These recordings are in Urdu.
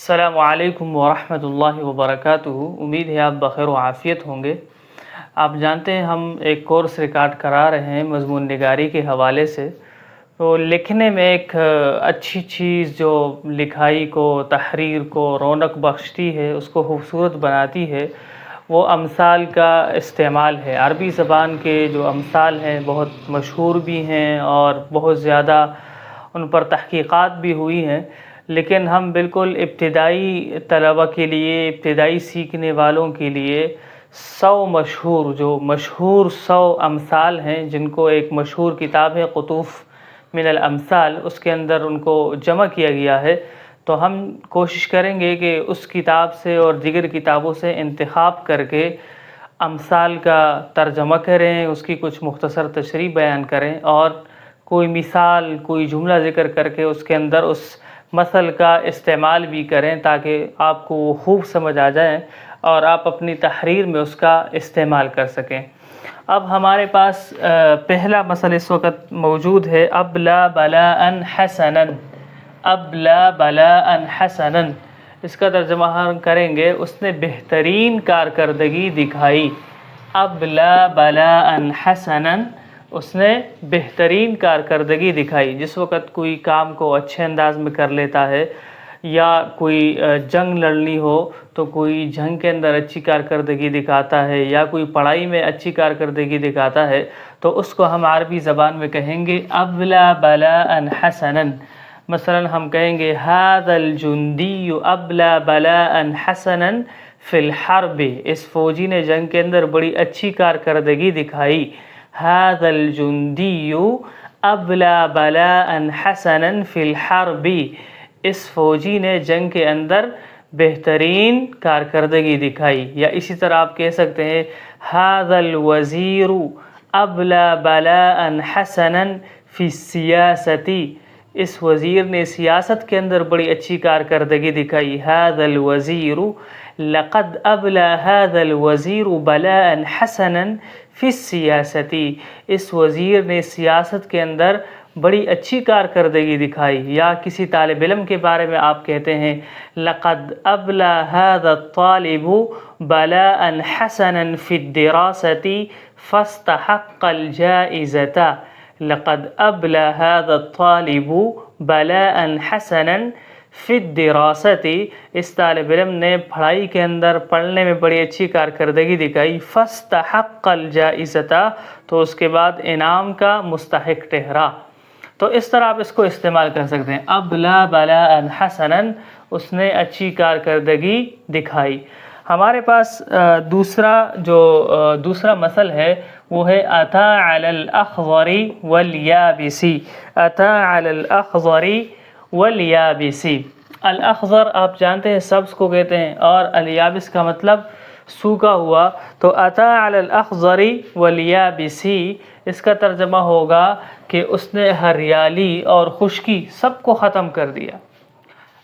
السلام علیکم ورحمۃ اللہ وبرکاتہ۔ امید ہے آپ بخیر و عافیت ہوں گے۔ آپ جانتے ہیں ہم ایک کورس ریکارڈ کرا رہے ہیں مضمون نگاری کے حوالے سے۔ تو لکھنے میں ایک اچھی چیز جو لکھائی کو، تحریر کو رونق بخشتی ہے، اس کو خوبصورت بناتی ہے، وہ امثال کا استعمال ہے۔ عربی زبان کے جو امثال ہیں بہت مشہور بھی ہیں اور بہت زیادہ ان پر تحقیقات بھی ہوئی ہیں، لیکن ہم بالکل ابتدائی طلبہ کے لیے، ابتدائی سیکھنے والوں کے لیے 100 امثال ہیں، جن کو ایک مشہور کتاب ہے قطوف من الامثال، اس کے اندر ان کو جمع کیا گیا ہے۔ تو ہم کوشش کریں گے کہ اس کتاب سے اور دیگر کتابوں سے انتخاب کر کے امثال کا ترجمہ کریں، اس کی کچھ مختصر تشریح بیان کریں اور کوئی مثال، کوئی جملہ ذکر کر کے اس کے اندر اس مثل کا استعمال بھی کریں تاکہ آپ کو وہ خوب سمجھ آ جائیں اور آپ اپنی تحریر میں اس کا استعمال کر سکیں۔ اب ہمارے پاس پہلا مثل اس وقت موجود ہے، ابلا بلاء حسنا۔ ابلا بلاء حسنا، اس کا ترجمہ ہم کریں گے اس نے بہترین کارکردگی دکھائی۔ ابلا بلاء حسنا، اس نے بہترین کارکردگی دکھائی۔ جس وقت کوئی کام کو اچھے انداز میں کر لیتا ہے یا کوئی جنگ لڑنی ہو تو کوئی جنگ کے اندر اچھی کارکردگی دکھاتا ہے یا کوئی پڑھائی میں اچھی کارکردگی دکھاتا ہے تو اس کو ہم عربی زبان میں کہیں گے ابلا بلاء حسنا۔ مثلا ہم کہیں گے هذا الجندی ابلا بلاء حسنا فی الحرب، اس فوجی نے جنگ کے اندر بڑی اچھی کارکردگی دکھائی۔ هذا الجندی ابلا بلاء حسنا فی الحرب، اس فوجی نے جنگ کے اندر بہترین کارکردگی دکھائی۔ یا اسی طرح آپ کہہ سکتے ہیں هذا الوزیر ابلا بلاء حسنا فی السیاسۃ، اس وزیر نے سیاست کے اندر بڑی اچھی کارکردگی دکھائی۔ هذا الوزیر لقد ابلا هذا الوزیر بلاء حسنا فی السیاسۃ، اس وزیر نے سیاست کے اندر بڑی اچھی کارکردگی دکھائی۔ یا کسی طالب علم کے بارے میں آپ کہتے ہیں لقد ابلا هذا الطالب بلاء حسنا فی الدراست فاستحق الجائزۃ۔ لقد ابلا هذا الطالب بلاء حسنا فی الدراست، اس طالب علم نے پڑھائی کے اندر، پڑھنے میں بڑی اچھی کارکردگی دکھائی۔ فاستحق الجائزۃ، تو اس کے بعد انعام کا مستحق ٹھہرا۔ تو اس طرح آپ اس کو استعمال کر سکتے ہیں، ابلا بلاء حسنا، اس نے اچھی کارکردگی دکھائی۔ ہمارے پاس دوسرا مثل ہے وہ ہے اتی علی الاخضر والیابس۔ اتی علی الاخضر والیابس، الاخضر آپ جانتے ہیں سبز کو کہتے ہیں اور الیابس کا مطلب سوکھا ہوا۔ تو اتی علی الاخضر والیابس، اس کا ترجمہ ہوگا کہ اس نے ہریالی اور خشکی سب کو ختم کر دیا۔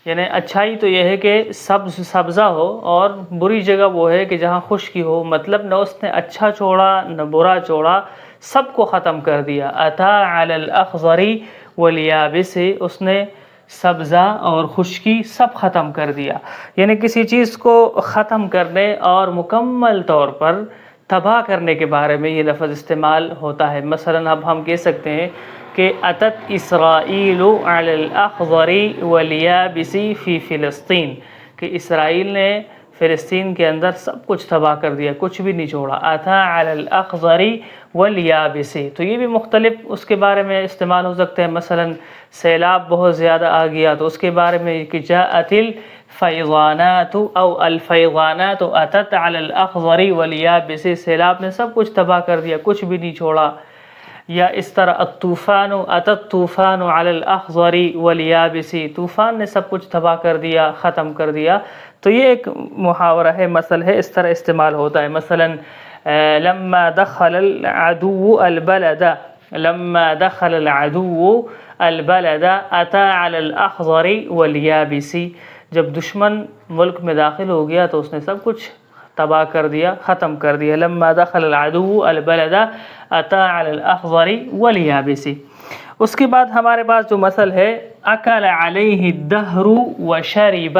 یعنی اچھائی تو یہ ہے کہ سبزہ ہو اور بری جگہ وہ ہے کہ جہاں خشکی ہو، مطلب نہ اس نے اچھا چھوڑا نہ برا چھوڑا، سب کو ختم کر دیا۔ اتی علی الاخضر والیابس، اس نے سبزہ اور خشکی سب ختم کر دیا۔ یعنی کسی چیز کو ختم کرنے اور مکمل طور پر تباہ کرنے کے بارے میں یہ لفظ استعمال ہوتا ہے۔ مثلا اب ہم کہہ سکتے ہیں کہ اتت اسرائیل علی الاخضر والیابس فی فلسطین، کہ اسرائیل نے فلسطین کے اندر سب کچھ تباہ کر دیا، کچھ بھی نہیں چھوڑا۔ اتی علی الاخضر والیابس، تو یہ بھی مختلف اس کے بارے میں استعمال ہو سکتے ہیں۔ مثلا سیلاب بہت زیادہ آ گیا تو اس کے بارے میں کہ جاءت الفیضانات او الفیضانات اتت علی الاخضر والیابس، سیلاب نے سب کچھ تباہ کر دیا، کچھ بھی نہیں چھوڑا۔ یا اس طرح الطوفان اتى الطوفان على الاخضر والیابس، طوفان نے سب کچھ تباہ کر دیا، ختم کر دیا۔ تو یہ ایک محاورہ ہے، مثل ہے، اس طرح استعمال ہوتا ہے۔ مثلا لما دخل العدو البلد، لما دخل العدو البلد اتى على الاخضر والیابس، جب دشمن ملک میں داخل ہو گیا تو اس نے سب کچھ تباہ کر دیا، ختم کر دیا۔ لما دخل العدو البلد اتى على الاخضر والیابس۔ اس کے بعد ہمارے پاس جو مثل ہے اکل علیہ الدہر وشرب،